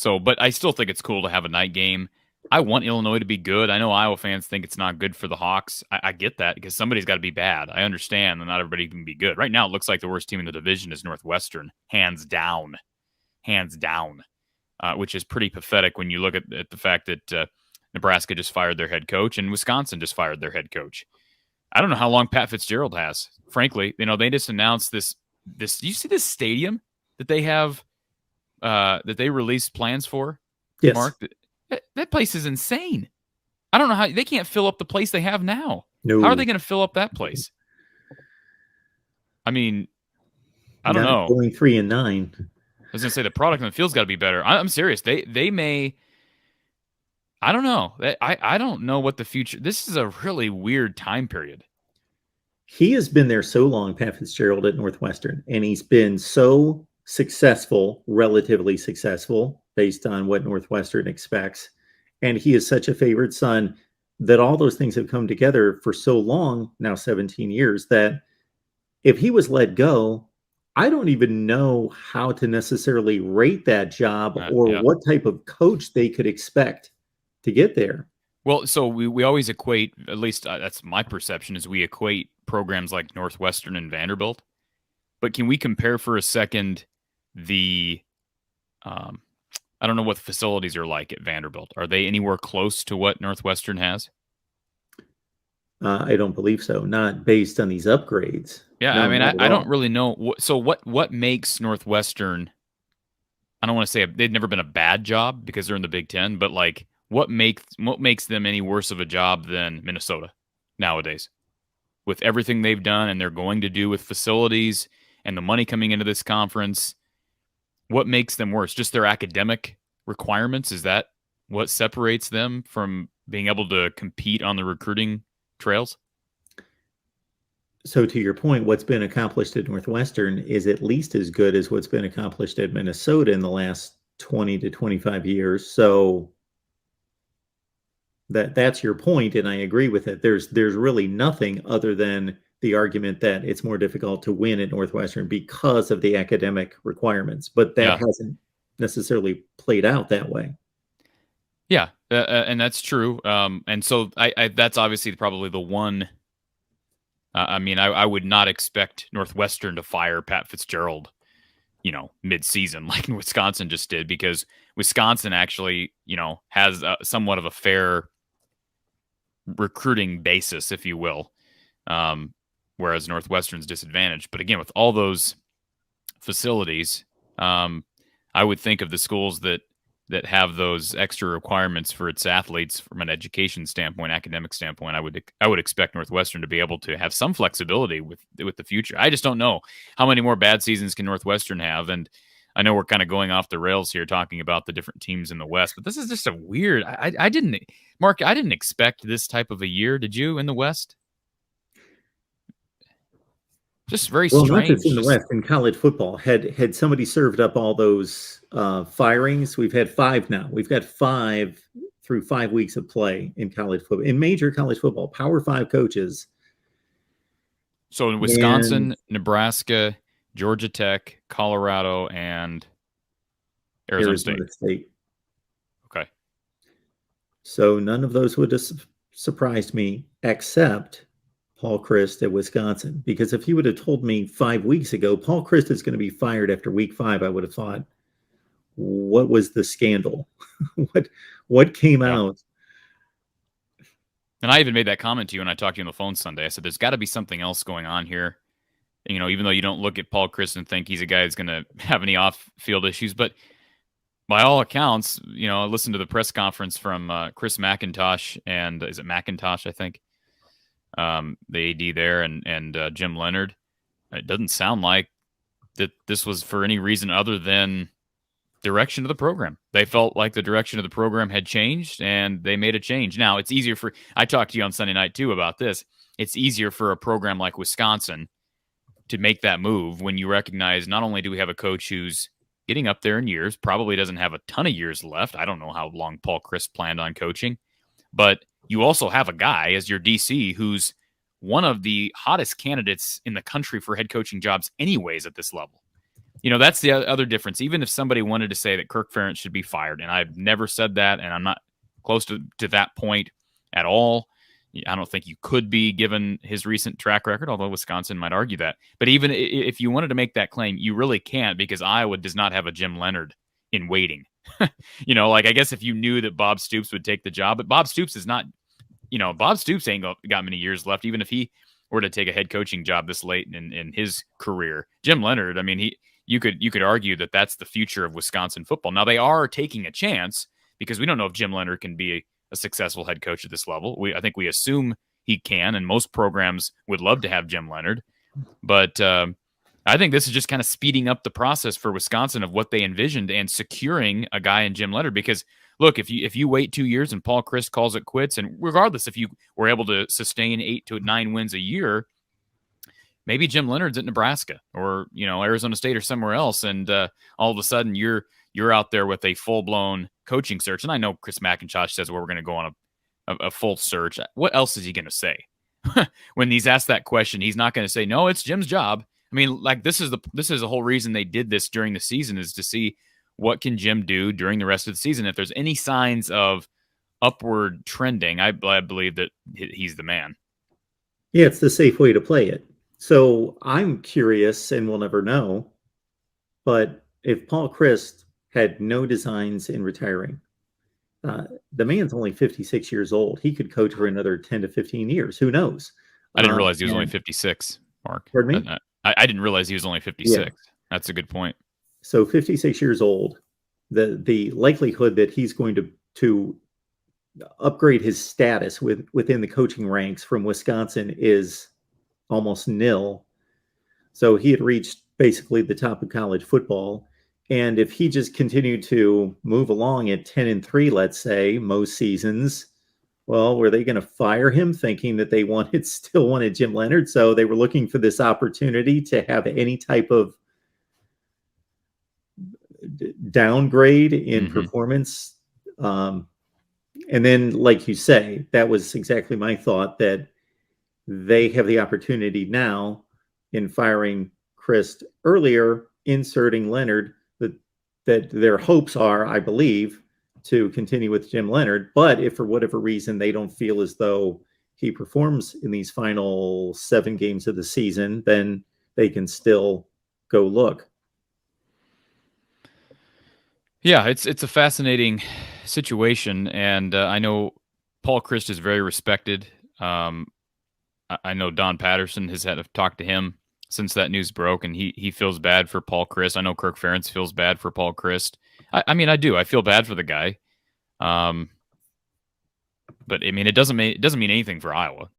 So, but I still think it's cool to have a night game. I want Illinois to be good. I know Iowa fans think it's not good for the Hawks. I get that because somebody's got to be bad. I understand that not everybody can be good. Right now, it looks like the worst team in the division is Northwestern, hands down, which is pretty pathetic when you look at the fact that Nebraska just fired their head coach and Wisconsin just fired their head coach. I don't know how long Pat Fitzgerald has. Frankly, they just announced this. You see this stadium that they have, that they released plans for? Yes. Mark, that place is insane. I don't know how they can't fill up the place they have now. No. How are they going to fill up that place? I mean, I don't know. Going 3-9. I was going to say the product on the field's got to be better. I'm serious. They may. I don't know. I don't know what the future. This is a really weird time period. He has been there so long, Pat Fitzgerald at Northwestern, and he's been so successful, relatively successful, based on what Northwestern expects. And he is such a favored son that all those things have come together for so long, now 17 years, that if he was let go, I don't even know how to necessarily rate that job or what type of coach they could expect to get there. Well, so we always equate, at least that's my perception, is we equate programs like Northwestern and Vanderbilt. But can we compare for a second the, I don't know what the facilities are like at Vanderbilt. Are they anywhere close to what Northwestern has? I don't believe so. Not based on these upgrades. Yeah, no, I mean, I don't really know. So what makes Northwestern, I don't want to say they've never been a bad job because they're in the Big Ten, but like what makes them any worse of a job than Minnesota nowadays? With everything they've done and they're going to do with facilities and the money coming into this conference, what makes them worse? Just their academic requirements? Is that what separates them from being able to compete on the recruiting trails? So to your point, what's been accomplished at Northwestern is at least as good as what's been accomplished at Minnesota in the last 20 to 25 years. So that's your point, and I agree with it. There's really nothing other than the argument that it's more difficult to win at Northwestern because of the academic requirements, but that hasn't necessarily played out that way. Yeah, and that's true. And so I that's obviously probably the one. I mean, I would not expect Northwestern to fire Pat Fitzgerald, mid-season like Wisconsin just did, because Wisconsin actually, has somewhat of a fair recruiting basis, if you will, whereas Northwestern's disadvantaged. But again, with all those facilities, I would think of the schools that have those extra requirements for its athletes from an education standpoint, academic standpoint. I would expect Northwestern to be able to have some flexibility with the future. I just don't know how many more bad seasons can Northwestern have. And I know we're kind of going off the rails here talking about the different teams in the West, but this is just a weird. I didn't expect this type of a year. Did you, in the West? Just very strange. Not just in the West, in college football. Had somebody served up all those firings? We've had 5 now. We've got 5 through 5 weeks of play in college football, in major college football, Power 5 coaches. So in Wisconsin, Nebraska, Georgia Tech, Colorado, and Arizona State. Okay. So none of those would have surprised me, except Paul Chryst at Wisconsin. Because if he would have told me 5 weeks ago, Paul Chryst is going to be fired after week 5, I would have thought, what was the scandal? what came out? And I even made that comment to you when I talked to you on the phone Sunday. I said, there's got to be something else going on here. Even though you don't look at Paul Chryst and think he's a guy who's going to have any off-field issues. But by all accounts, I listened to the press conference from Chris McIntosh, and is it McIntosh, I think? The AD there, and Jim Leonard. It doesn't sound like that this was for any reason other than direction of the program. They felt like the direction of the program had changed, and they made a change. Now, it's easier I talked to you on Sunday night, too, about this. It's easier for a program like Wisconsin to make that move when you recognize not only do we have a coach who's getting up there in years, probably doesn't have a ton of years left. I don't know how long Paul Chryst planned on coaching, but you also have a guy as your DC who's one of the hottest candidates in the country for head coaching jobs anyways at this level. That's the other difference. Even if somebody wanted to say that Kirk Ferentz should be fired, and I've never said that, and I'm not close to that point at all. I don't think you could be, given his recent track record, although Wisconsin might argue that. But even if you wanted to make that claim, you really can't, because Iowa does not have a Jim Leonard in waiting. I guess if you knew that Bob Stoops would take the job, but Bob Stoops is not, Bob Stoops ain't got many years left, even if he were to take a head coaching job this late in his career. Jim Leonard, I mean, you could argue that that's the future of Wisconsin football. Now, they are taking a chance, because we don't know if Jim Leonard can be a successful head coach at this level. I think we assume he can, and most programs would love to have Jim Leonard. But I think this is just kind of speeding up the process for Wisconsin of what they envisioned and securing a guy in Jim Leonard. Because look, if you wait 2 years and Paul Chryst calls it quits, and regardless if you were able to sustain 8 to 9 wins a year, maybe Jim Leonard's at Nebraska or Arizona State or somewhere else, and all of a sudden you're out there with a full blown coaching search. And I know Chris McIntosh says, well, we're going to go on a full search. What else is he going to say? When he's asked that question, he's not going to say, no, it's Jim's job. I mean, like, this is the whole reason they did this during the season, is to see what can Jim do during the rest of the season. If there's any signs of upward trending, I believe that he's the man. Yeah, it's the safe way to play it. So I'm curious, and we'll never know, but if Paul Chryst had no designs in retiring, the man's only 56 years old. He could coach for another 10 to 15 years. Who knows? I didn't realize he was only 56, Mark. Pardon me? I didn't realize he was only 56. Yeah. That's a good point. So 56 years old, the likelihood that he's going to upgrade his status within the coaching ranks from Wisconsin is almost nil. So he had reached basically the top of college football. And if he just continued to move along at 10-3, let's say, most seasons, well, were they going to fire him thinking that they still wanted Jim Leonard? So they were looking for this opportunity to have any type of downgrade in performance. And then, like you say, that was exactly my thought, that they have the opportunity now in firing Chryst earlier, inserting Leonard, that their hopes are, I believe, to continue with Jim Leonard. But if for whatever reason they don't feel as though he performs in these final 7 games of the season, then they can still go look. Yeah, it's a fascinating situation, and I know Paul Chryst is very respected. I know Don Patterson has had to talk to him since that news broke, and he feels bad for Paul Chryst. I know Kirk Ferentz feels bad for Paul Chryst. I mean, I do. I feel bad for the guy. But I mean, it doesn't mean anything for Iowa.